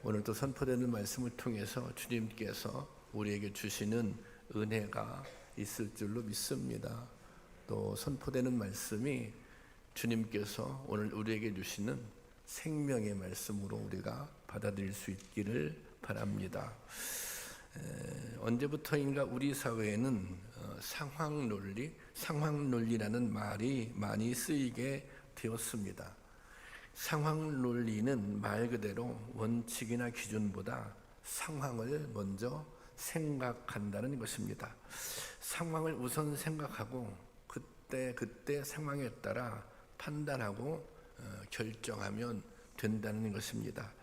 오늘도 선포되는 말씀을 통해서 주님께서 우리에게 주시는 은혜가 있을 줄로 믿습니다. 또 선포되는 말씀이 주님께서 오늘 우리에게 주시는 생명의 말씀으로 우리가 받아들일 수 있기를 바랍니다. 언제부터인가 우리 사회에는 상황논리라는 말이 많이 쓰이게 되었습니다. 상황 논리는 말 그대로 원칙이나 기준보다 상황을 먼저 생각한다는 것입니다. 상황을 우선 생각하고 그때 상황에 따라 판단하고 결정하면 된다는 것입니다.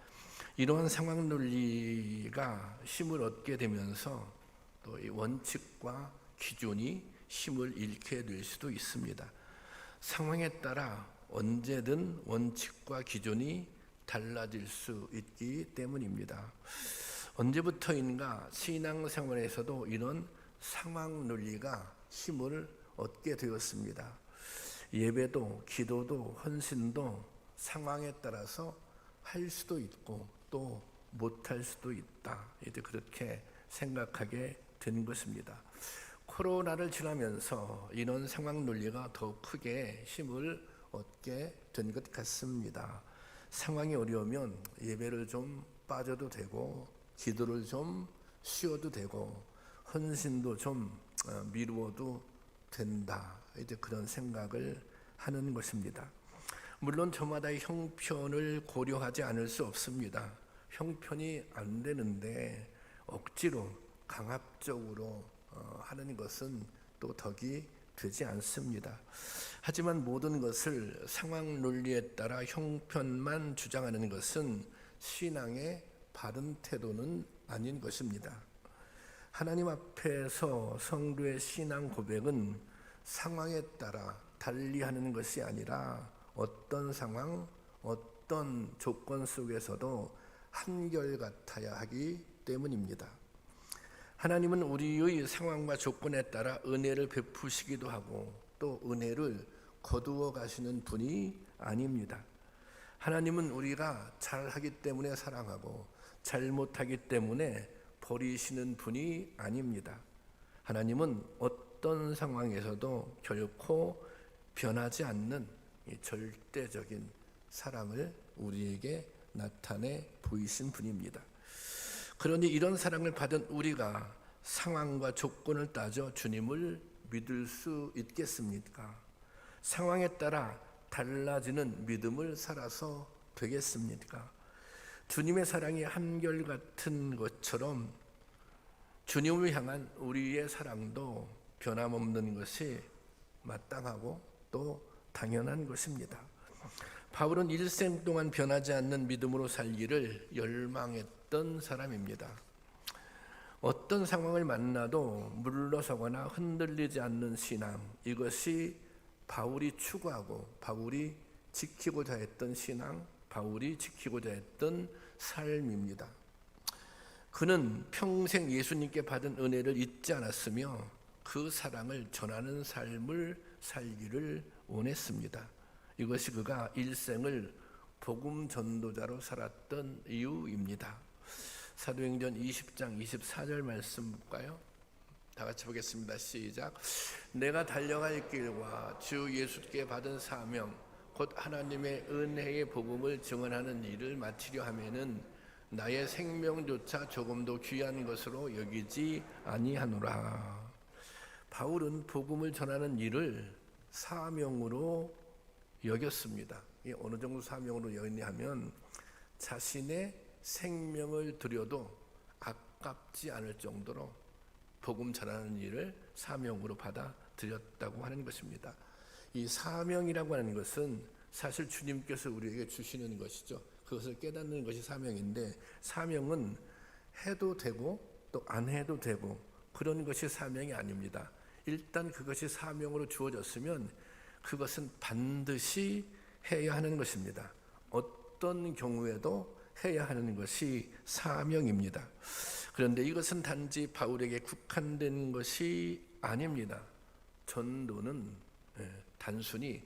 이러한 상황 논리가 힘을 얻게 되면서 또 이 원칙과 기준이 힘을 잃게 될 수도 있습니다. 상황에 따라 언제든 원칙과 기준이 달라질 수 있기 때문입니다. 언제부터인가 신앙생활에서도 이런 상황 논리가 힘을 얻게 되었습니다. 예배도 기도도 헌신도 상황에 따라서 할 수도 있고 또 못할 수도 있다. 이제 그렇게 생각하게 된 것입니다. 코로나를 지나면서 이런 상황 논리가 더 크게 힘을 얻게 된 것 같습니다. 상황이 어려우면 예배를 좀 빠져도 되고 기도를 좀 쉬어도 되고 헌신도 좀 미루어도 된다. 이제 그런 생각을 하는 것입니다. 물론 저마다의 형편을 고려하지 않을 수 없습니다. 형편이 안 되는데 억지로 강압적으로 하는 것은 또 덕이 되지 않습니다. 하지만 모든 것을 상황 논리에 따라 형편만 주장하는 것은 신앙의 바른 태도는 아닌 것입니다. 하나님 앞에서 성도의 신앙 고백은 상황에 따라 달리하는 것이 아니라 어떤 상황, 어떤 조건 속에서도 한결같아야 하기 때문입니다. 하나님은 우리의 상황과 조건에 따라 은혜를 베푸시기도 하고 또 은혜를 거두어 가시는 분이 아닙니다. 하나님은 우리가 잘하기 때문에 사랑하고 잘못하기 때문에 버리시는 분이 아닙니다. 하나님은 어떤 상황에서도 결코 변하지 않는 절대적인 사랑을 우리에게 나타내 보이신 분입니다. 그러니 이런 사랑을 받은 우리가 상황과 조건을 따져 주님을 믿을 수 있겠습니까? 상황에 따라 달라지는 믿음을 살아서 되겠습니까? 주님의 사랑이 한결같은 것처럼 주님을 향한 우리의 사랑도 변함없는 것이 마땅하고 또 당연한 것입니다. 바울은 일생 동안 변하지 않는 믿음으로 살기를 열망했던 사람입니다. 어떤 상황을 만나도 물러서거나 흔들리지 않는 신앙, 이것이 바울이 추구하고 바울이 지키고자 했던 신앙, 바울이 지키고자 했던 삶입니다. 그는 평생 예수님께 받은 은혜를 잊지 않았으며 그 사랑을 전하는 삶을 살기를 원했습니다. 이것이 그가 일생을 복음 전도자로 살았던 이유입니다. 사도행전 20장 24절 말씀 볼까요? 다 같이 보겠습니다. 시작. 내가 달려갈 길과 주 예수께 받은 사명 곧 하나님의 은혜의 복음을 증언하는 일을 마치려 하면은 나의 생명조차 조금도 귀한 것으로 여기지 아니하노라. 바울은 복음을 전하는 일을 사명으로 여겼습니다. 어느 정도 사명으로 여겼냐면 자신의 생명을 드려도 아깝지 않을 정도로 복음 전하는 일을 사명으로 받아들였다고 하는 것입니다. 이 사명이라고 하는 것은 사실 주님께서 우리에게 주시는 것이죠. 그것을 깨닫는 것이 사명인데 사명은 해도 되고 또 안 해도 되고 그런 것이 사명이 아닙니다. 일단 그것이 사명으로 주어졌으면 그것은 반드시 해야 하는 것입니다. 어떤 경우에도 해야 하는 것이 사명입니다. 그런데 이것은 단지 바울에게 국한된 것이 아닙니다. 전도는 단순히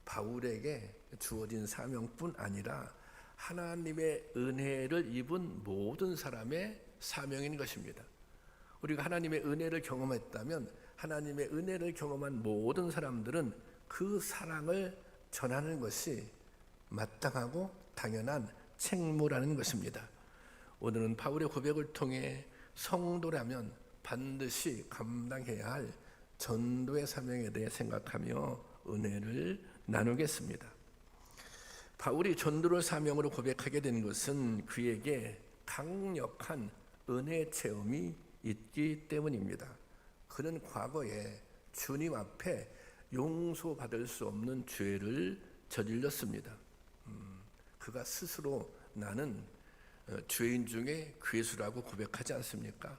바울에게 주어진 사명뿐 아니라 하나님의 은혜를 입은 모든 사람의 사명인 것입니다. 우리가 하나님의 은혜를 경험했다면 하나님의 은혜를 경험한 모든 사람들은 그 사랑을 전하는 것이 마땅하고 당연한 책무라는 것입니다. 오늘은 바울의 고백을 통해 성도라면 반드시 감당해야 할 전도의 사명에 대해 생각하며 은혜를 나누겠습니다. 바울이 전도를 사명으로 고백하게 된 것은 그에게 강력한 은혜 체험이 있기 때문입니다. 그는 과거에 주님 앞에 용서받을 수 없는 죄를 저질렀습니다. 그가 스스로 나는 죄인 중에 괴수라고 고백하지 않습니까?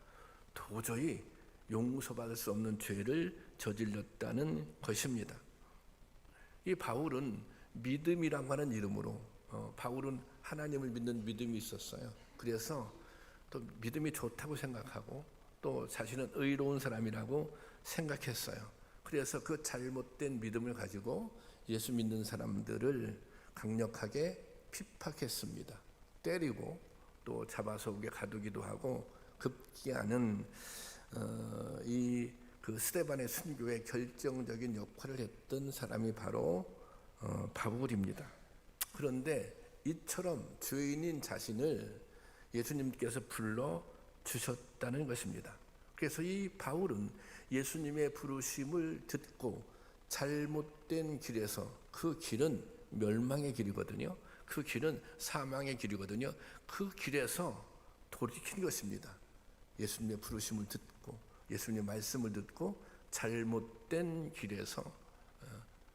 도저히 용서받을 수 없는 죄를 저질렀다는 것입니다. 이 바울은 믿음이라고 하는 이름으로 바울은 하나님을 믿는 믿음이 있었어요. 그래서 또 믿음이 좋다고 생각하고 또 자신은 의로운 사람이라고 생각했어요. 그래서 그 잘못된 믿음을 가지고 예수 믿는 사람들을 강력하게 핍박했습니다. 때리고 또 잡아서 옥에 가두기도 하고 급기야는 그 스데반의 순교에 결정적인 역할을 했던 사람이 바로 바울입니다. 그런데 이처럼 죄인인 자신을 예수님께서 불러 주셨다는 것입니다. 그래서 이 바울은 예수님의 부르심을 듣고 잘못된 길에서, 그 길은 멸망의 길이거든요. 그 길은 사망의 길이거든요. 그 길에서 돌이킨 것입니다. 예수님의 부르심을 듣고 예수님의 말씀을 듣고 잘못된 길에서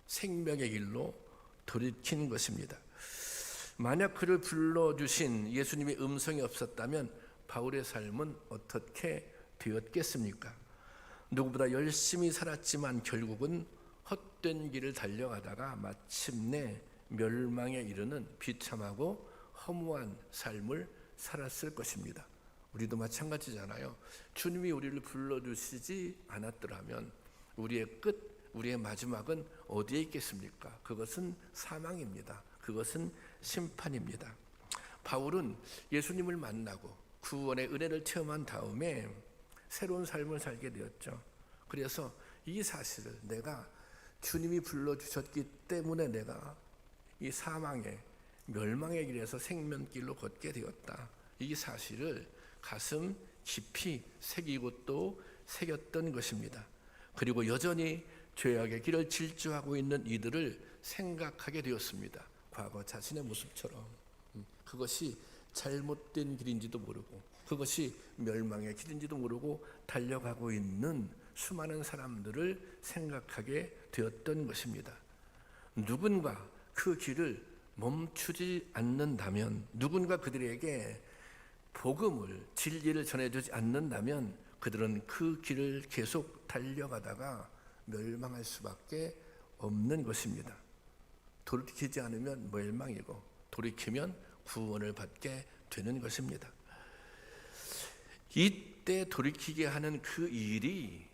생명의 길로 돌이킨 것입니다. 만약 그를 불러주신 예수님의 음성이 없었다면 바울의 삶은 어떻게 되었겠습니까? 누구보다 열심히 살았지만 결국은 헛된 길을 달려가다가 마침내 멸망에 이르는 비참하고 허무한 삶을 살았을 것입니다. 우리도 마찬가지잖아요. 주님이 우리를 불러주시지 않았더라면 우리의 끝, 우리의 마지막은 어디에 있겠습니까? 그것은 사망입니다. 그것은 심판입니다. 바울은 예수님을 만나고 구원의 은혜를 체험한 다음에 새로운 삶을 살게 되었죠. 그래서 이 사실을, 내가 주님이 불러주셨기 때문에 내가 이 사망의 멸망의 길에서 생명길로 걷게 되었다, 이 사실을 가슴 깊이 새기고 또 새겼던 것입니다. 그리고 여전히 죄악의 길을 질주하고 있는 이들을 생각하게 되었습니다. 과거 자신의 모습처럼 그것이 잘못된 길인지도 모르고 그것이 멸망의 길인지도 모르고 달려가고 있는 수많은 사람들을 생각하게 되었던 것입니다. 누군가 그 길을 멈추지 않는다면, 누군가 그들에게 복음을, 진리를 전해주지 않는다면 그들은 그 길을 계속 달려가다가 멸망할 수밖에 없는 것입니다. 돌이키지 않으면 멸망이고 돌이키면 구원을 받게 되는 것입니다. 이때 돌이키게 하는 그 일이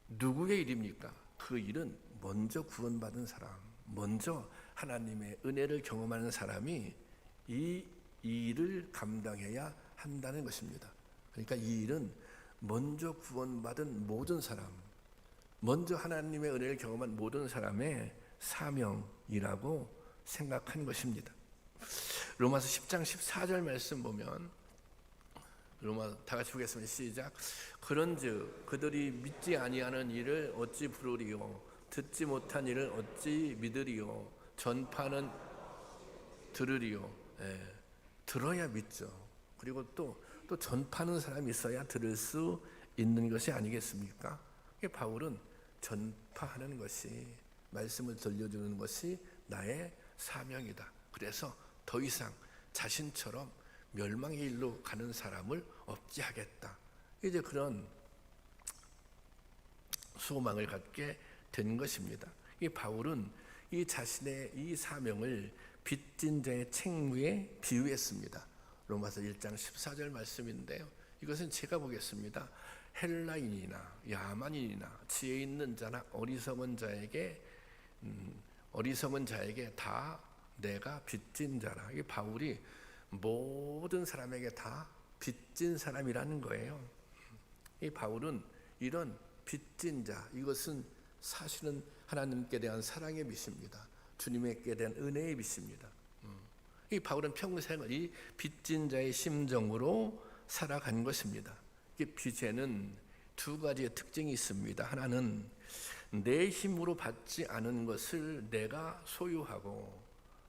누구의 일입니까? 그 일은 먼저 구원받은 사람, 먼저 하나님의 은혜를 경험하는 사람이 이 일을 감당해야 한다는 것입니다. 그러니까 이 일은 먼저 구원받은 모든 사람, 먼저 하나님의 은혜를 경험한 모든 사람의 사명이라고 생각한 것입니다. 로마서 10장 14절 말씀 보면, 로마 다 같이 보겠습니다. 시작. 그런즉 그들이 믿지 아니하는 일을 어찌 부르리요, 듣지 못한 일을 어찌 믿으리요, 전파는 들으리요. 들어야 믿죠. 그리고 또 전파하는 사람이 있어야 들을 수 있는 것이 아니겠습니까? 바울은 전파하는 것이, 말씀을 들려주는 것이 나의 사명이다. 그래서 더 이상 자신처럼 멸망의 일로 가는 사람을 없게 하겠다, 이제 그런 소망을 갖게 된 것입니다. 이 바울은 이 자신의 이 사명을 빚진 자의 책무에 비유했습니다. 로마서 1장 14절 말씀인데요, 이것은 제가 보겠습니다. 헬라인이나 야만인이나 지혜 있는 자나 어리석은 자에게 다 내가 빚진 자라. 이 바울이 모든 사람에게 다 빚진 사람이라는 거예요. 이 바울은 이런 빚진 자, 이것은 사실은 하나님께 대한 사랑의 빚입니다. 주님께 대한 은혜의 빚입니다. 이 바울은 평생을 이 빚진 자의 심정으로 살아간 것입니다. 이 빚에는 두 가지의 특징이 있습니다. 하나는 내 힘으로 받지 않은 것을 내가 소유하고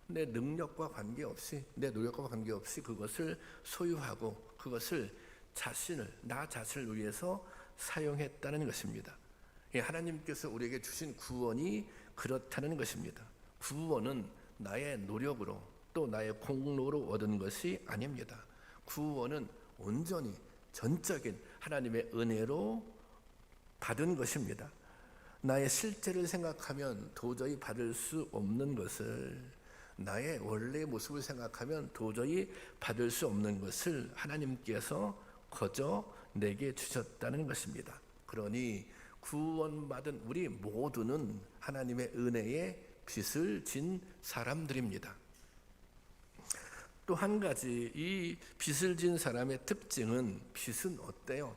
내 능력과 관계없이, 내 노력과 관계없이 그것을 소유하고 그것을 나 자신을 위해서 사용했다는 것입니다. 하나님께서 우리에게 주신 구원이 그렇다는 것입니다. 구원은 나의 노력으로 또 나의 공로로 얻은 것이 아닙니다. 구원은 온전히 전적인 하나님의 은혜로 받은 것입니다. 나의 실제를 생각하면 도저히 받을 수 없는 것을, 나의 원래의 모습을 생각하면 도저히 받을 수 없는 것을 하나님께서 거저 내게 주셨다는 것입니다. 그러니 구원받은 우리 모두는 하나님의 은혜에 빚을 진 사람들입니다. 또 한 가지, 이 빚을 진 사람의 특징은 빚은 어때요?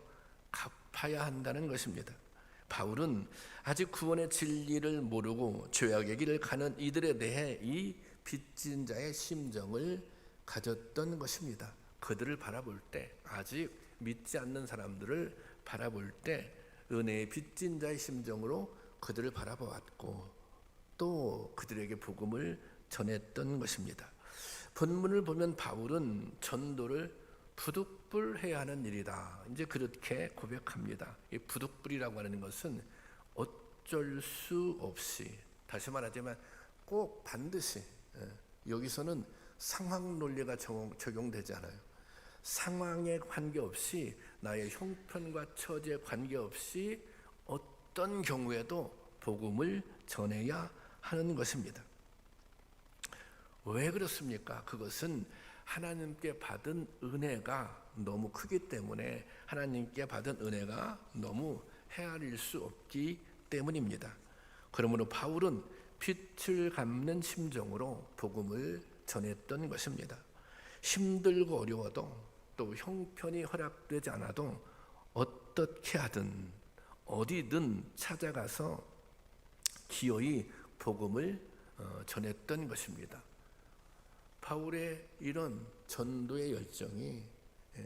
갚아야 한다는 것입니다. 바울은 아직 구원의 진리를 모르고 죄악의 길을 가는 이들에 대해 이 빚진 자의 심정을 가졌던 것입니다. 그들을 바라볼 때, 아직 믿지 않는 사람들을 바라볼 때 은혜의 빚진 자의 심정으로 그들을 바라보았고 또 그들에게 복음을 전했던 것입니다. 본문을 보면 바울은 전도를 부득불해야 하는 일이다, 이제 그렇게 고백합니다. 이 부득불이라고 하는 것은 어쩔 수 없이, 다시 말하자면 꼭 반드시, 여기서는 상황 논리가 적용되지 않아요. 상황에 관계없이, 나의 형편과 처지에 관계없이 어떤 경우에도 복음을 전해야 하는 것입니다. 왜 그렇습니까? 그것은 하나님께 받은 은혜가 너무 크기 때문에, 하나님께 받은 은혜가 너무 헤아릴 수 없기 때문입니다. 그러므로 바울은 빚을 갚는 심정으로 복음을 전했던 것입니다. 힘들고 어려워도 또 형편이 허락되지 않아도 어떻게 하든 어디든 찾아가서 기어이 복음을 전했던 것입니다. 바울의 이런 전도의 열정이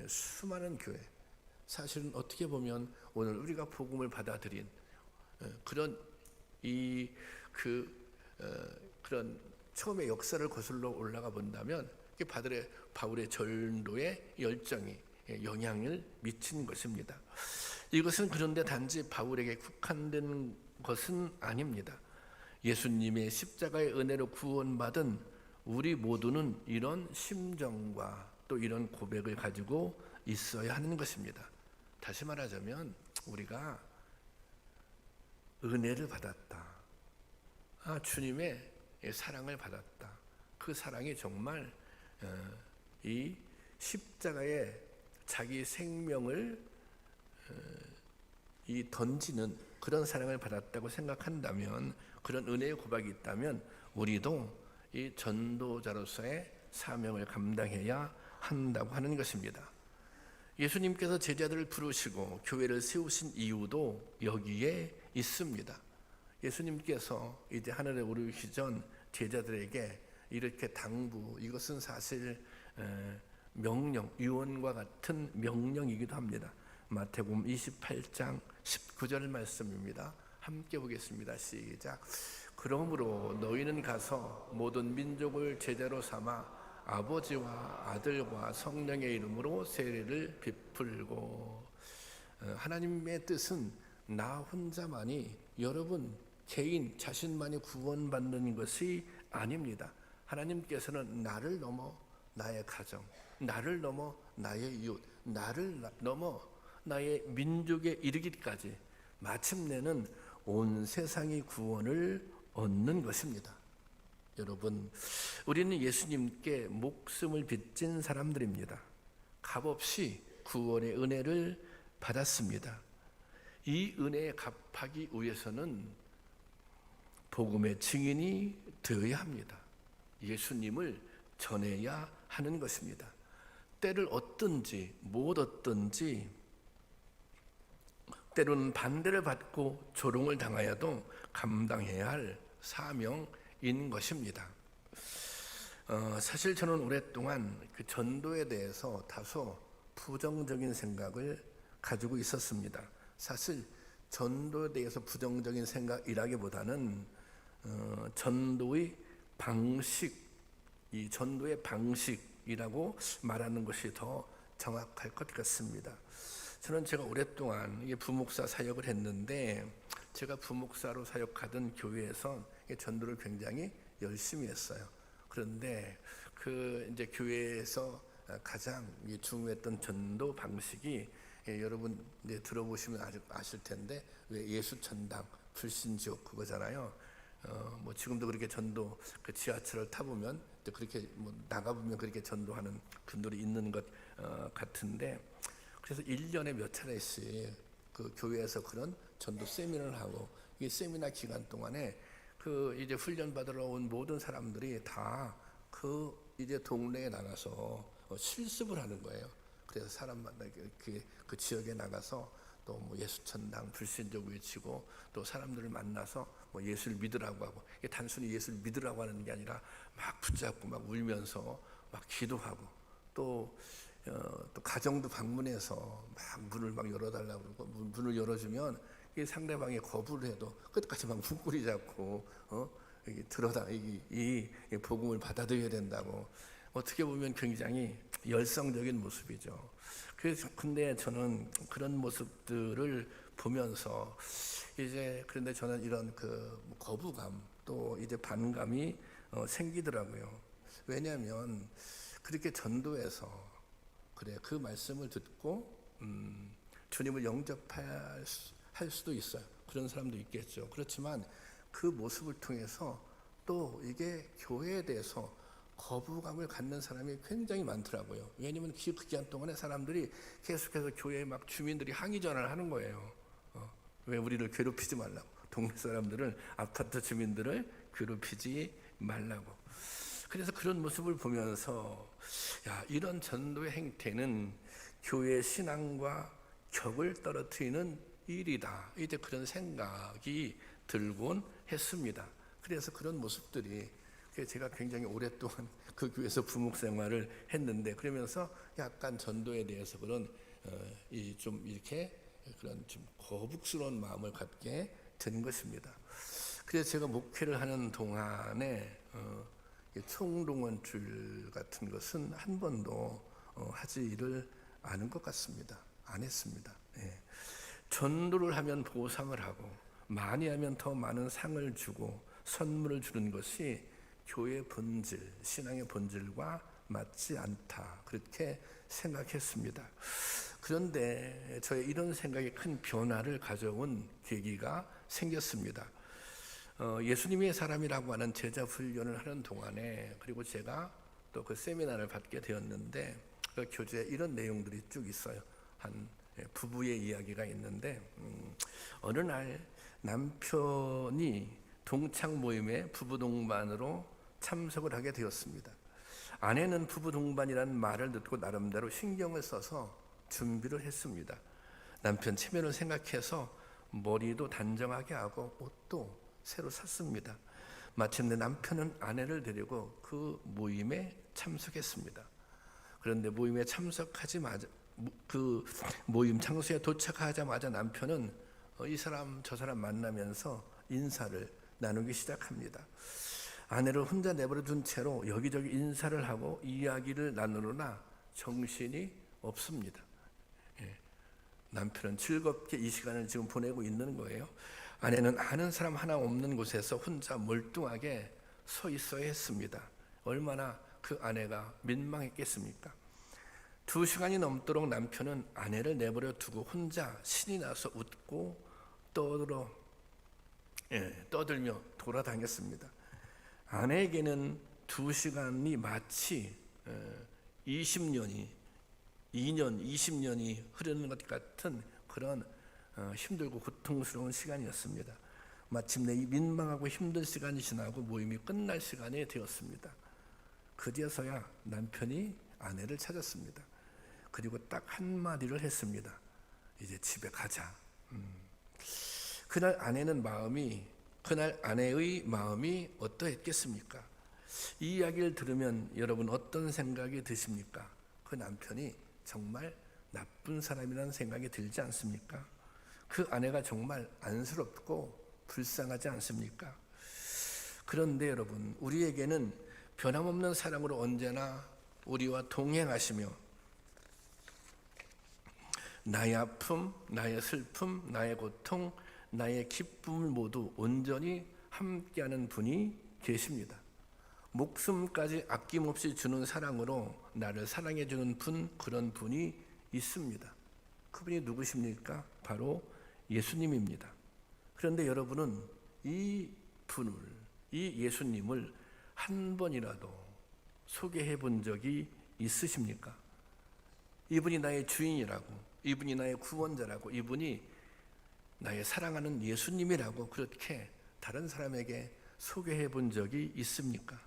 수많은 교회, 사실은 어떻게 보면 오늘 우리가 복음을 받아들인 그런 그런 처음에 역사를 거슬러 올라가 본다면 바울의 전도의 열정이 영향을 미친 것입니다. 이것은 그런데 단지 바울에게 국한된 것은 아닙니다. 예수님의 십자가의 은혜로 구원받은 우리 모두는 이런 심정과 또 이런 고백을 가지고 있어야 하는 것입니다. 다시 말하자면 우리가 은혜를 받았다, 주님의 사랑을 받았다, 그 사랑이 정말 이 십자가에 자기 생명을 던지는 그런 사랑을 받았다고 생각한다면, 그런 은혜의 고백이 있다면 우리도 이 전도자로서의 사명을 감당해야 한다고 하는 것입니다. 예수님께서 제자들을 부르시고 교회를 세우신 이유도 여기에 있습니다. 예수님께서 이제 하늘에 오르기 전 제자들에게 이렇게 당부, 이것은 사실 명령, 유언과 같은 명령이기도 합니다. 마태복음 28장 19절 말씀입니다. 함께 보겠습니다. 시작. 그러므로 너희는 가서 모든 민족을 제자로 삼아 아버지와 아들과 성령의 이름으로 세례를 베풀고. 하나님의 뜻은 나 혼자만이, 여러분 개인 자신만이 구원받는 것이 아닙니다. 하나님께서는 나를 넘어 나의 가정, 나를 넘어 나의 이웃, 나를 넘어 나의 민족에 이르기까지 마침내는 온 세상이 구원을 얻는 것입니다. 여러분, 우리는 예수님께 목숨을 빚진 사람들입니다. 값없이 구원의 은혜를 받았습니다. 이 은혜에 갚하기 위해서는 복음의 증인이 되어야 합니다. 예수님을 전해야 하는 것입니다. 때를 얻든지 못 얻든지, 때로는 반대를 받고 조롱을 당하여도 감당해야 할 사명인 것입니다. 사실 저는 오랫동안 그 전도에 대해서 다소 부정적인 생각을 가지고 있었습니다. 사실 전도에 대해서 부정적인 생각이라기보다는 전도의 방식, 이 전도의 방식이라고 말하는 것이 더 정확할 것 같습니다. 저는 제가 오랫동안 부목사 사역을 했는데, 제가 부목사로 사역하던 교회에서 전도를 굉장히 열심히 했어요. 그런데 그 이제 교회에서 가장 중요했던 전도 방식이, 여러분 이제 들어보시면 아실 텐데, 왜 예수천당 불신지옥 그거잖아요. 뭐 지금도 그렇게 전도 그 지하철을 타보면 그렇게 뭐 나가보면 그렇게 전도하는 분들이 있는 것 같은데, 그래서 1년에 몇 차례씩 그 교회에서 그런 전도 세미나를 하고, 이 세미나 기간 동안에 그 이제 훈련 받으러 온 모든 사람들이 다 그 이제 동네에 나가서 실습을 하는 거예요. 그래서 사람 만나 그 지역에 나가서 또 뭐 예수천당 불신족 외치고, 또 사람들을 만나서 뭐 예수를 믿으라고 하고, 이게 단순히 예수를 믿으라고 하는 게 아니라 막 붙잡고 막 울면서 막 기도하고, 또 가정도 방문해서 막 문을 막 열어달라고 그러고, 문을 열어주면 이 상대방이 거부를 해도 끝까지 막 문고리 잡고 들어다 이 복음을 받아들여야 된다고. 어떻게 보면 굉장히 열성적인 모습이죠. 그래서 근데 저는 그런 모습들을 보면서 이제, 그런데 저는 이런 그 거부감 또 이제 반감이 생기더라고요. 왜냐하면 그렇게 전도해서 그래 그 말씀을 듣고 주님을 영접할 수도 있어요. 그런 사람도 있겠죠. 그렇지만 그 모습을 통해서 또 이게 교회에 대해서 거부감을 갖는 사람이 굉장히 많더라고요. 왜냐하면 그 기간 동안에 사람들이 계속해서 교회에 막 주민들이 항의 전화를 하는 거예요. 왜 우리를 괴롭히지 말라고, 동네 사람들을, 아파트 주민들을 괴롭히지 말라고. 그래서 그런 모습을 보면서, 야, 이런 전도의 행태는 교회 신앙과 격을 떨어뜨리는 일이다, 이제 그런 생각이 들곤 했습니다. 그래서 그런 모습들이, 제가 굉장히 오랫동안 그 교회에서 부목 생활을 했는데, 그러면서 약간 전도에 대해서 그런 좀 이렇게 그런 좀 거북스러운 마음을 갖게 된 것입니다. 그래서 제가 목회를 하는 동안에 총동원줄 같은 것은 한 번도 하지를 않은 것 같습니다. 안 했습니다. 전도를 하면 보상을 하고, 많이 하면 더 많은 상을 주고 선물을 주는 것이 교회의 본질, 신앙의 본질과 맞지 않다, 그렇게 생각했습니다. 그런데 저의 이런 생각이 큰 변화를 가져온 계기가 생겼습니다. 예수님의 사람이라고 하는 제자 훈련을 하는 동안에, 그리고 제가 또 그 세미나를 받게 되었는데, 그 교재에 이런 내용들이 쭉 있어요. 한 부부의 이야기가 있는데, 어느 날 남편이 동창 모임에 부부 동반으로 참석을 하게 되었습니다. 아내는 부부 동반이라는 말을 듣고 나름대로 신경을 써서 준비를 했습니다. 남편 체면을 생각해서 머리도 단정하게 하고 옷도 새로 샀습니다. 마침내 남편은 아내를 데리고 그 모임에 참석했습니다. 그런데 모임에 참석하자마자, 그 모임 장소에 도착하자마자 남편은 이 사람 저 사람 만나면서 인사를 나누기 시작합니다. 아내를 혼자 내버려 둔 채로 여기저기 인사를 하고 이야기를 나누느라 정신이 없습니다. 남편은 즐겁게 이 시간을 지금 보내고 있는 거예요. 아내는 아는 사람 하나 없는 곳에서 혼자 멀뚱하게 서 있어야 했습니다. 얼마나 그 아내가 민망했겠습니까? 2시간이 넘도록 남편은 아내를 내버려 두고 혼자 신이 나서 웃고 떠들며 돌아다녔습니다. 아내에게는 2시간이 마치 20년이 흐르는 것 같은 그런 힘들고 고통스러운 시간이었습니다. 마침내 이 민망하고 힘든 시간이 지나고 모임이 끝날 시간이 되었습니다. 그제서야 남편이 아내를 찾았습니다. 그리고 딱 한마디를 했습니다. 이제 집에 가자. 그날 아내의 마음이 어떠했겠습니까? 이 이야기를 들으면 여러분 어떤 생각이 드십니까? 그 남편이 정말 나쁜 사람이라는 생각이 들지 않습니까? 그 아내가 정말 안쓰럽고 불쌍하지 않습니까? 그런데 여러분, 우리에게는 변함없는 사랑으로 언제나 우리와 동행하시며 나의 아픔, 나의 슬픔, 나의 고통, 나의 기쁨을 모두 온전히 함께하는 분이 계십니다. 목숨까지 아낌없이 주는 사랑으로 나를 사랑해 주는 그런 분이 있습니다. 그분이 누구십니까? 바로 예수님입니다. 그런데 여러분은 이 예수님을 한 번이라도 소개해 본 적이 있으십니까? 이분이 나의 주인이라고, 이분이 나의 구원자라고, 이분이 나의 사랑하는 예수님이라고 그렇게 다른 사람에게 소개해 본 적이 있습니까?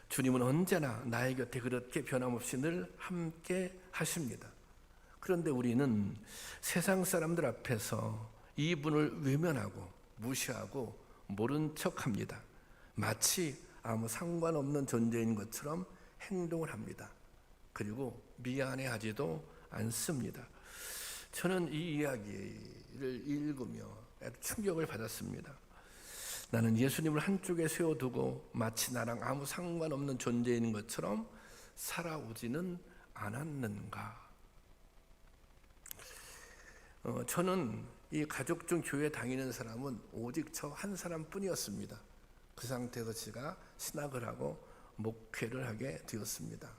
주님은 언제나 나의 곁에 그렇게 변함없이 늘 함께 하십니다. 그런데 우리는 세상 사람들 앞에서 이분을 외면하고 무시하고 모른 척합니다. 마치 아무 상관없는 존재인 것처럼 행동을 합니다. 그리고 미안해하지도 않습니다. 저는 이 이야기를 읽으며 충격을 받았습니다. 나는 예수님을 한쪽에 세워두고 마치 나랑 아무 상관없는 존재인 것처럼 살아오지는 않았는가? 저는 이 가족 중 교회 다니는 사람은 오직 저 한 사람뿐이었습니다. 그 상태에서 제가 신학을 하고 목회를 하게 되었습니다.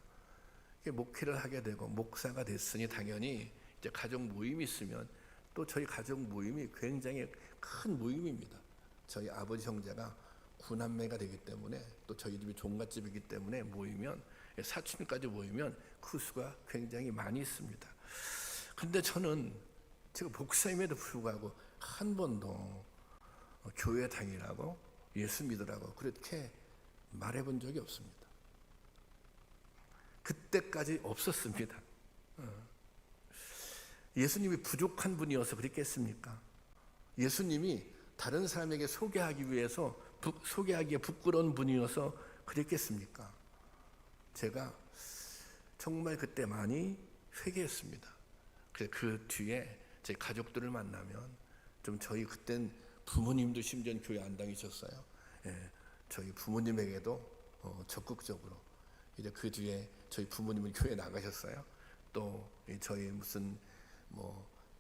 목회를 하게 되고 목사가 됐으니 당연히 이제 가족 모임이 있으면 또 저희 가족 모임이 굉장히 큰 모임입니다. 저희 아버지 형제가 9남매가 되기 때문에 또 저희 집이 종갓집이기 때문에 모이면 사촌까지 모이면 그 수가 굉장히 많이 있습니다. 근데 저는 제가 목사임에도 불구하고 한 번도 교회 다니라고 예수 믿으라고 그렇게 말해본 적이 없습니다. 그때까지 없었습니다. 예수님이 부족한 분이어서 그랬겠습니까? 예수님이 다른 사람에게 소개하기에 부끄러운 분이어서 그랬겠습니까? 제가 정말 그때 많이 회개했습니다. 그래서 그 뒤에 제 가족들을 만나면 좀 저희 그땐 부모님도 심지어 교회 안 다니셨어요. 저희 부모님에게도 적극적으로 이제 그 뒤에 저희 부모님은 교회 나가셨어요. 또 저희 무슨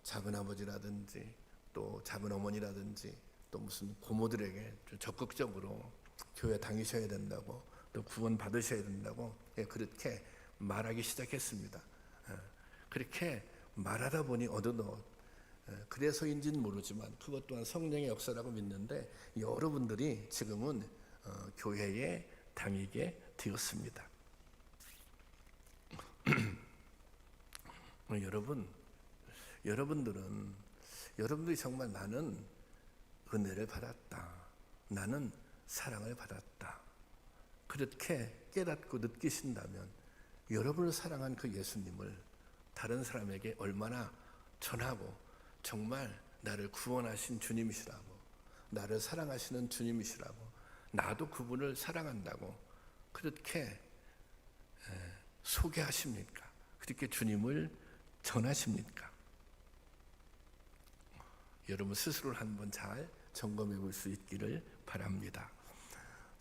작은 아버지라든지 또 작은 어머니라든지 또 무슨 고모들에게 적극적으로 교회 다니셔야 된다고 또 구원 받으셔야 된다고 그렇게 말하기 시작했습니다. 그렇게 말하다 보니 어느덧 그래서인지는 모르지만 그것 또한 성령의 역사라고 믿는데 여러분들이 지금은 교회에 다니게 되었습니다. 여러분들이 정말 나는 은혜를 받았다, 나는 사랑을 받았다 그렇게 깨닫고 느끼신다면 여러분을 사랑한 그 예수님을 다른 사람에게 얼마나 전하고 정말 나를 구원하신 주님이시라고, 나를 사랑하시는 주님이시라고, 나도 그분을 사랑한다고 그렇게 소개하십니까? 그렇게 주님을 전하십니까? 여러분 스스로를 한번 잘 점검해 볼 수 있기를 바랍니다.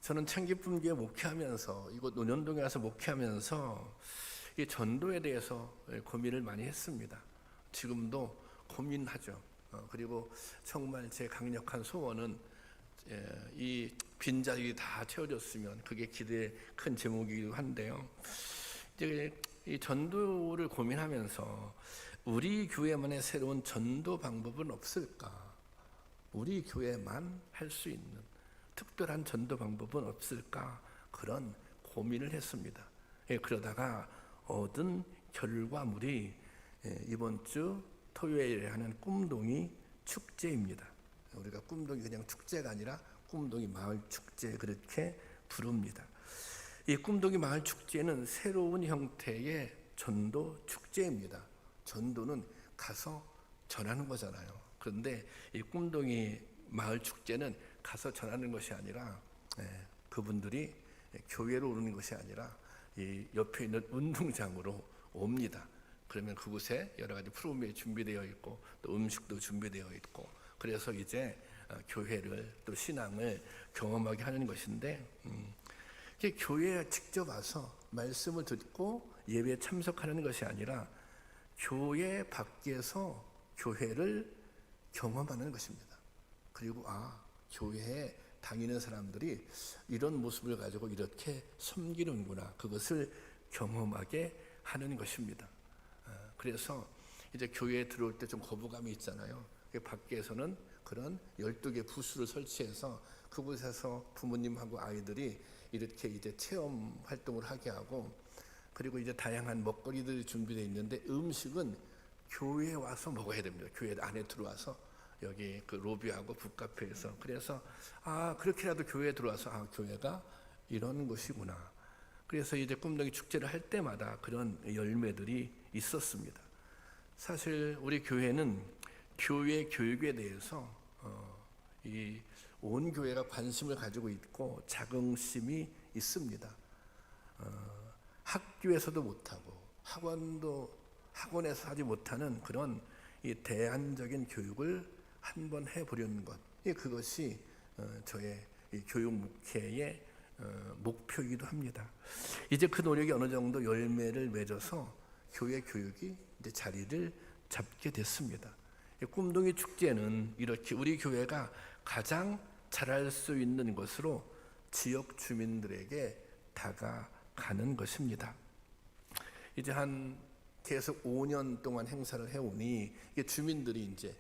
저는 창기품교회 목회하면서 이곳 논현동에 와서 목회하면서 이 전도에 대해서 고민을 많이 했습니다. 지금도 고민하죠. 그리고 정말 제 강력한 소원은 이 빈자리가 다 채워졌으면 그게 기대의 큰 제목이기도 한데요. 이제 이 전도를 고민하면서 우리 교회만의 새로운 전도 방법은 없을까? 우리 교회만 할 수 있는 특별한 전도 방법은 없을까? 그런 고민을 했습니다. 그러다가 얻은 결과물이 이번 주 토요일에 하는 꿈동이 축제입니다. 우리가 꿈동이 그냥 축제가 아니라 꿈동이 마을 축제 그렇게 부릅니다. 이 꿈동이 마을 축제는 새로운 형태의 전도 축제입니다. 전도는 가서 전하는 거잖아요. 그런데 이 꿈동이 마을 축제는 가서 전하는 것이 아니라 그분들이 교회로 오는 것이 아니라 이 옆에 있는 운동장으로 옵니다. 그러면 그곳에 여러 가지 프로그램이 준비되어 있고 또 음식도 준비되어 있고, 그래서 이제 교회를 또 신앙을 경험하게 하는 것인데, 교회에 직접 와서 말씀을 듣고 예배에 참석하는 것이 아니라 교회 밖에서 교회를 경험하는 것입니다. 그리고 교회에 다니는 사람들이 이런 모습을 가지고 이렇게 섬기는구나, 그것을 경험하게 하는 것입니다. 그래서 이제 교회에 들어올 때 좀 거부감이 있잖아요. 밖에서는 그런 12개 부스를 설치해서 그곳에서 부모님하고 아이들이 이렇게 이제 체험 활동을 하게 하고, 그리고 이제 다양한 먹거리들이 준비되어 있는데 음식은 교회에 와서 먹어야 됩니다. 교회 안에 들어와서 여기 그 로비하고 북카페에서. 그래서 그렇게라도 교회에 들어와서 교회가 이런 곳이구나. 그래서 이제 꿈동이 축제를 할 때마다 그런 열매들이 있었습니다. 사실 우리 교회는 교회 교육에 대해서 이 온 교회가 관심을 가지고 있고 자긍심이 있습니다. 학교에서도 못하고 학원에서 하지 못하는 그런 이 대안적인 교육을 한번 해보려는 것, 그것이 저의 이 교육 목회의 목표이기도 합니다. 이제 그 노력이 어느 정도 열매를 맺어서 교회 교육이 이제 자리를 잡게 됐습니다. 꿈동이 축제는 이렇게 우리 교회가 가장 잘할 수 있는 것으로 지역 주민들에게 다가가는 것입니다. 이제 계속 5년 동안 행사를 해오니 주민들이 이제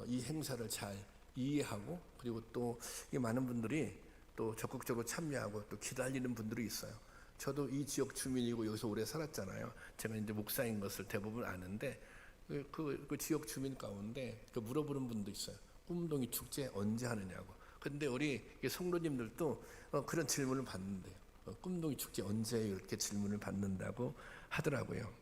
이 행사를 잘 이해하고, 그리고 또 많은 분들이 또 적극적으로 참여하고 또 기다리는 분들이 있어요. 저도 이 지역 주민이고 여기서 오래 살았잖아요. 제가 이제 목사인 것을 대부분 아는데 그 지역 주민 가운데 물어보는 분도 있어요. 꿈동이 축제 언제 하느냐고. 근데 우리 성도님들도 그런 질문을 받는데요. 꿈동이 축제 언제, 이렇게 질문을 받는다고 하더라고요.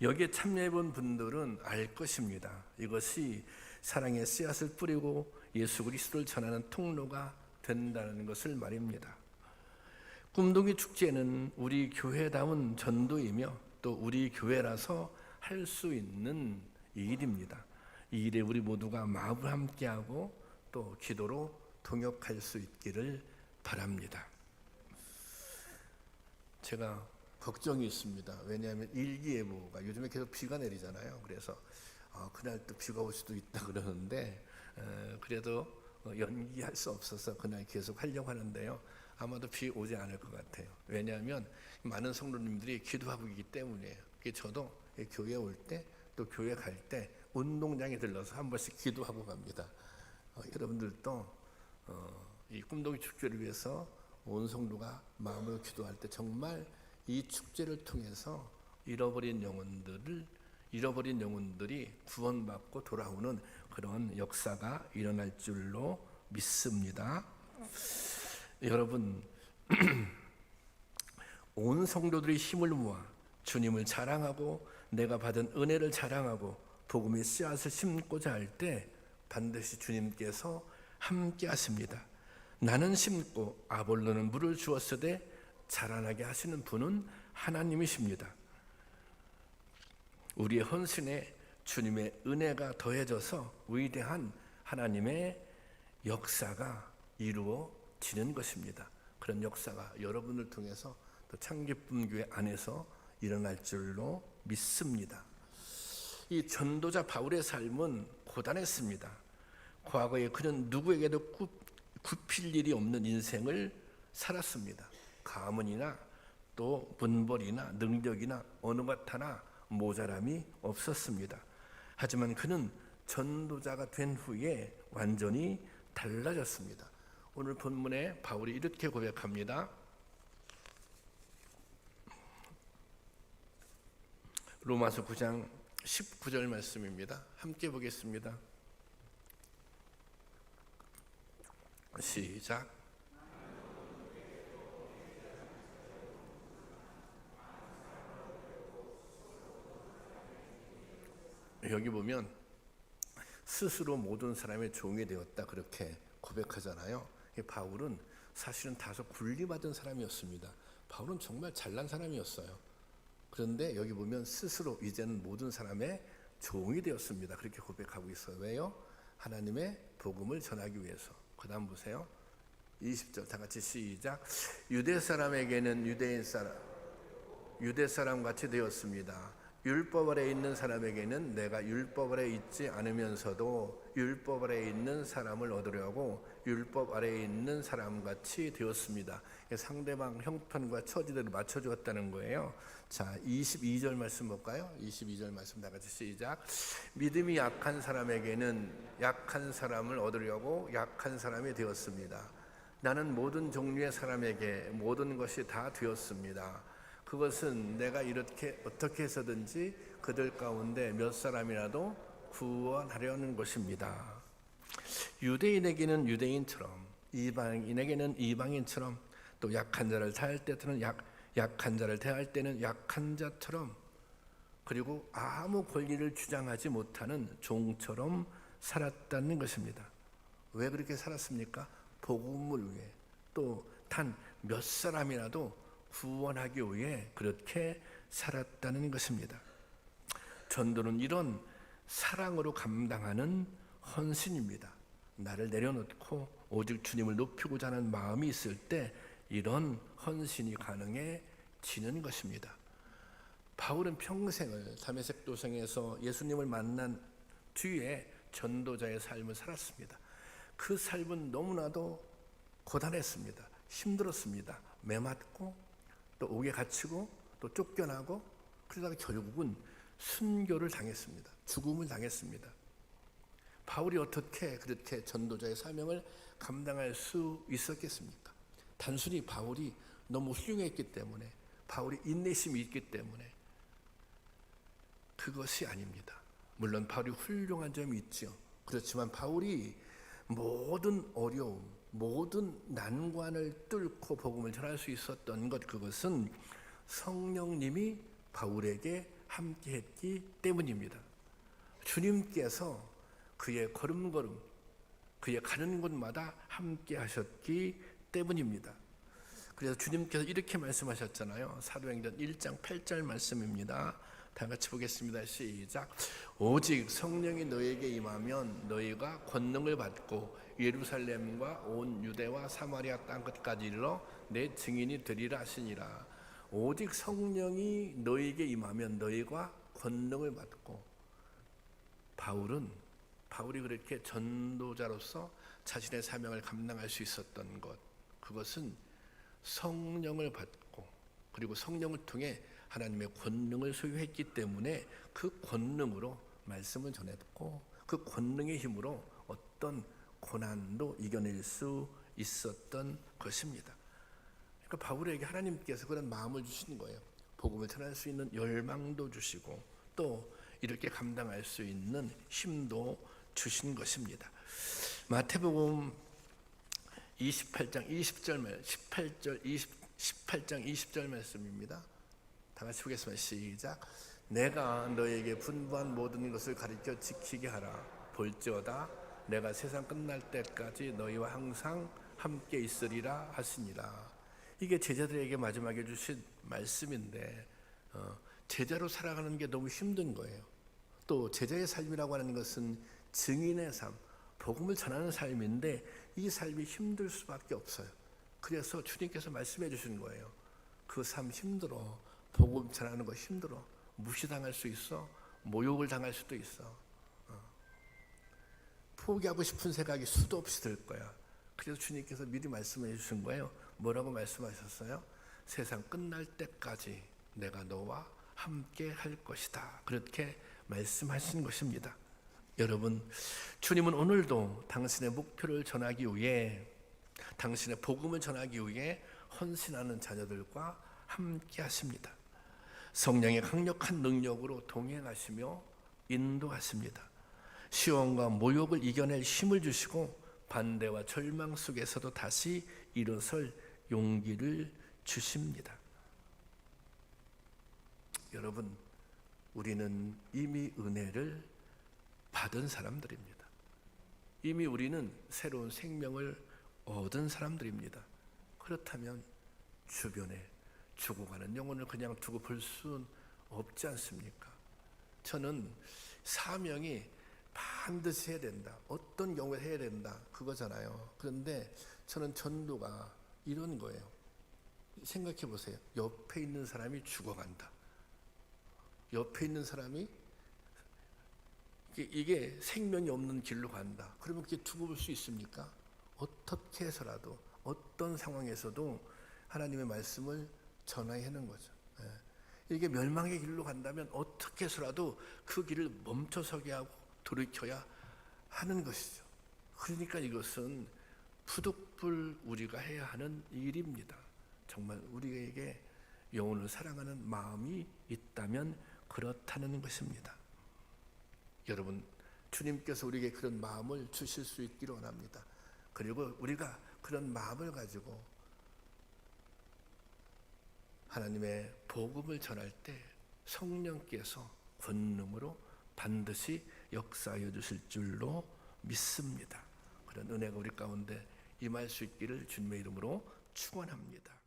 여기에 참여해본 분들은 알 것입니다. 이것이 사랑의 씨앗을 뿌리고 예수 그리스도를 전하는 통로가 된다는 것을 말입니다. 꿈동이 축제는 우리 교회다운 전도이며 또 우리 교회라서 할 수 있는 일입니다. 이 일에 우리 모두가 마음을 함께하고 또 기도로 동역할 수 있기를 바랍니다. 제가 걱정이 있습니다. 왜냐하면 일기예보가 요즘에 계속 비가 내리잖아요. 그래서 그날 또 비가 올 수도 있다 그러는데 그래도 연기할 수 없어서 그날 계속 하려고 하는데요. 아마도 비 오지 않을 것 같아요. 왜냐하면 많은 성도님들이 기도하고 있기 때문이에요. 저도 교회 올 때 또 교회 갈 때 운동장에 들러서 한 번씩 기도하고 갑니다. 여러분들도 이 꿈동이 축제를 위해서 온 성도가 마음으로 기도할 때 정말 이 축제를 통해서 잃어버린 영혼들이 구원받고 돌아오는 그런 역사가 일어날 줄로 믿습니다. 여러분, 온 성도들이 힘을 모아 주님을 자랑하고 내가 받은 은혜를 자랑하고 복음의 씨앗을 심고자 할 때 반드시 주님께서 함께 하십니다. 나는 심고 아볼로는 물을 주었으되 자라나게 하시는 분은 하나님이십니다. 우리의 헌신에 주님의 은혜가 더해져서 위대한 하나님의 역사가 이루어지는 것입니다. 그런 역사가 여러분을 통해서 또 창기쁨교회 안에서 일어날 줄로 믿습니다. 이 전도자 바울의 삶은 고단했습니다. 과거에 그는 누구에게도 굽힐 일이 없는 인생을 살았습니다. 가문이나 또 문벌이나 능력이나 어느 것 하나 모자람이 없었습니다. 하지만 그는 전도자가 된 후에 완전히 달라졌습니다. 오늘 본문에 바울이 이렇게 고백합니다. 로마서 9장 19절 말씀입니다. 함께 보겠습니다. 시작. 여기 보면 스스로 모든 사람의 종이 되었다 그렇게 고백하잖아요. 바울은 사실은 다소 굴림받은 사람이었습니다. 바울은 정말 잘난 사람이었어요. 그런데 여기 보면 스스로 이제는 모든 사람의 종이 되었습니다. 그렇게 고백하고 있어요. 왜요? 하나님의 복음을 전하기 위해서. 그 다음 보세요. 20절 다 같이 시작. 유대 사람에게는 유대 사람 같이 되었습니다. 율법 아래 있는 사람에게는 내가 율법 아래 있지 않으면서도 율법 아래 있는 사람을 얻으려고 율법 아래 있는 사람같이 되었습니다. 상대방 형편과 처지대로 맞춰주었다는 거예요. 자, 22절 말씀 볼까요? 22절 말씀 다 같이 시작. 믿음이 약한 사람에게는 약한 사람을 얻으려고 약한 사람이 되었습니다. 나는 모든 종류의 사람에게 모든 것이 다 되었습니다. 그것은 내가 이렇게 어떻게 해서든지 그들 가운데 몇 사람이라도 구원하려는 것입니다. 유대인에게는 유대인처럼, 이방인에게는 이방인처럼, 또 약한 자를 대할 때는 약한 자를 대할 때는 약한 자처럼, 그리고 아무 권리를 주장하지 못하는 종처럼 살았다는 것입니다. 왜 그렇게 살았습니까? 복음을 위해, 또 단 몇 사람이라도 구원하기 위해 그렇게 살았다는 것입니다. 전도는 이런 사랑으로 감당하는 헌신입니다. 나를 내려놓고 오직 주님을 높이고자 하는 마음이 있을 때 이런 헌신이 가능해지는 것입니다. 바울은 평생을 다메섹 도성에서 예수님을 만난 뒤에 전도자의 삶을 살았습니다. 그 삶은 너무나도 고단했습니다. 힘들었습니다. 매맞고 또 옥에 갇히고 또 쫓겨나고, 그러다가 결국은 순교를 당했습니다. 죽음을 당했습니다. 바울이 어떻게 그렇게 전도자의 사명을 감당할 수 있었겠습니까? 단순히 바울이 너무 훌륭했기 때문에, 바울이 인내심이 있기 때문에 그것이 아닙니다. 물론 바울이 훌륭한 점이 있죠. 그렇지만 바울이 모든 어려움, 모든 난관을 뚫고 복음을 전할 수 있었던 것, 그것은 성령님이 바울에게 함께했기 때문입니다. 주님께서 그의 걸음걸음, 그의 가는 곳마다 함께하셨기 때문입니다. 그래서 주님께서 이렇게 말씀하셨잖아요. 사도행전 1장 8절 말씀입니다. 다 같이 보겠습니다. 시작. 오직 성령이 너에게 임하면 너희가 권능을 받고 예루살렘과 온 유대와 사마리아 땅 끝까지 이르러 내 증인이 되리라 하시니라. 오직 성령이 너에게 임하면 너희가 권능을 받고, 바울이 그렇게 전도자로서 자신의 사명을 감당할 수 있었던 것, 그것은 성령을 받고 그리고 성령을 통해 하나님의 권능을 소유했기 때문에 그 권능으로 말씀을 전했고, 그 권능의 힘으로 어떤 고난도 이겨낼 수 있었던 것입니다. 그러니까 바울에게 하나님께서 그런 마음을 주신 거예요. 복음을 전할 수 있는 열망도 주시고 또 이렇게 감당할 수 있는 힘도 주신 것입니다. 마태복음 28장 20절 말씀입니다. 다 같이 보겠습니다. 시작. 내가 너에게 분부한 모든 것을 가르쳐 지키게 하라. 볼지어다 내가 세상 끝날 때까지 너희와 항상 함께 있으리라 하시니라. 이게 제자들에게 마지막에 주신 말씀인데, 제자로 살아가는 게 너무 힘든 거예요. 또 제자의 삶이라고 하는 것은 증인의 삶, 복음을 전하는 삶인데 이 삶이 힘들 수밖에 없어요. 그래서 주님께서 말씀해 주신 거예요. 그 삶 힘들어. 복음 전하는 거 힘들어. 무시당할 수 있어. 모욕을 당할 수도 있어. 포기하고 싶은 생각이 수도 없이 들 거야. 그래서 주님께서 미리 말씀해 주신 거예요. 뭐라고 말씀하셨어요? 세상 끝날 때까지 내가 너와 함께 할 것이다. 그렇게 말씀하신 것입니다. 여러분, 주님은 오늘도 당신의 목표를 전하기 위해, 당신의 복음을 전하기 위해 헌신하는 자녀들과 함께 하십니다. 성령의 강력한 능력으로 동행하시며 인도하십니다. 시험과 모욕을 이겨낼 힘을 주시고 반대와 절망 속에서도 다시 일어설 용기를 주십니다. 여러분, 우리는 이미 은혜를 받은 사람들입니다. 이미 우리는 새로운 생명을 얻은 사람들입니다. 그렇다면 주변에 죽어가는 영혼을 그냥 두고 볼 수는 없지 않습니까? 저는 사명이 반드시 해야 된다, 어떤 경우에 해야 된다, 그거잖아요. 그런데 저는 전도가 이런 거예요. 생각해 보세요. 옆에 있는 사람이 죽어간다. 옆에 있는 사람이 이게 생명이 없는 길로 간다. 그러면 그게 두고 볼 수 있습니까? 어떻게 해서라도 어떤 상황에서도 하나님의 말씀을 전해야 하는 거죠. 이게 멸망의 길로 간다면 어떻게 해서라도 그 길을 멈춰서게 하고 돌이켜야 하는 것이죠. 그러니까 이것은 부득불 우리가 해야 하는 일입니다. 정말 우리에게 영혼을 사랑하는 마음이 있다면 그렇다는 것입니다. 여러분, 주님께서 우리에게 그런 마음을 주실 수 있기를 원합니다. 그리고 우리가 그런 마음을 가지고 하나님의 복음을 전할 때 성령께서 권능으로 반드시 역사하여 주실 줄로 믿습니다. 그런 은혜가 우리 가운데 임할 수 있기를 주님의 이름으로 축원합니다.